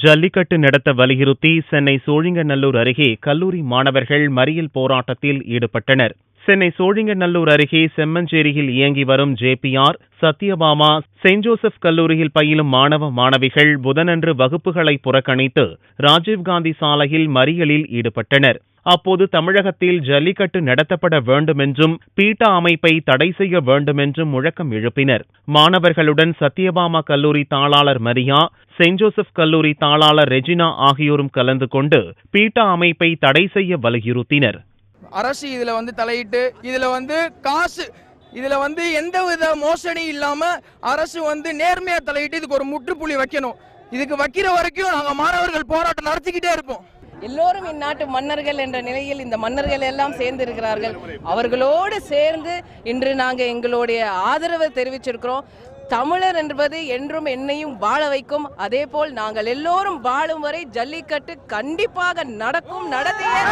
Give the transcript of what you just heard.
ஜல்லிக்கட்டு நடத்த வலியுறுத்தி சென்னை சோழிங்கநல்லூர் அருகே கல்லூரி மாணவர்கள் மறியல் போராட்டத்தில் ஈடுபட்டனர். சென்னை சோழிங்கநல்லூர் அருகே செம்மஞ்சேரியில் இயங்கி வரும் JPR, சத்யபாமா, செயின்ட் ஜோசப் கல்லூரியில் பயிலும் மாணவ மாணவிகள் புதனன்று வகுப்புகளை புறக்கணித்து ராஜீவ்காந்தி சாலையில் மறியலில் ஈடுபட்டனர். அப்போது தமிழகத்தில் ஜல்லிக்கட்டு நடத்தப்பட வேண்டுமென்றும் பீட்டா அமைப்பை தடை செய்ய வேண்டுமென்றும் முழக்கம் எழுப்பினர். மாணவர்களுடன் சத்யபாமா கல்லூரி தாளாளர் மரியா, செயின்ட் ஜோசப் கல்லூரி தாளாளர் ரெஜினா ஆகியோரும் கலந்து கொண்டு பீட்டா அமைப்பை தடை செய்ய வலியுறுத்தினர். அரசு இதுல தலையிட்டு இதுல எந்தவித மோசடி இல்லாம அரசு நேர்மையா தலையிட்டு இதுக்கு ஒரு முற்றுப்புள்ளி வைக்கணும். இதுக்கு வைக்கிற வரைக்கும் நாங்க மாணவர்கள் போராட்டம் நடத்திக்கிட்டே இருப்போம். எல்லோரும் இந்நாட்டு மன்னர்கள் என்ற நிலையில் இந்த மன்னர்கள் எல்லாம் சேர்ந்து இருக்கிறார்கள். அவர்களோடு சேர்ந்து இன்று நாங்கள் எங்களுடைய ஆதரவை தெரிவிச்சிருக்கிறோம். தமிழர் என்பது என்றும் என்னையும் வாழ வைக்கும். அதே போல் நாங்கள் எல்லோரும் வாழும் வரை ஜல்லிக்கட்டு கண்டிப்பாக நடக்கும், நடத்தியே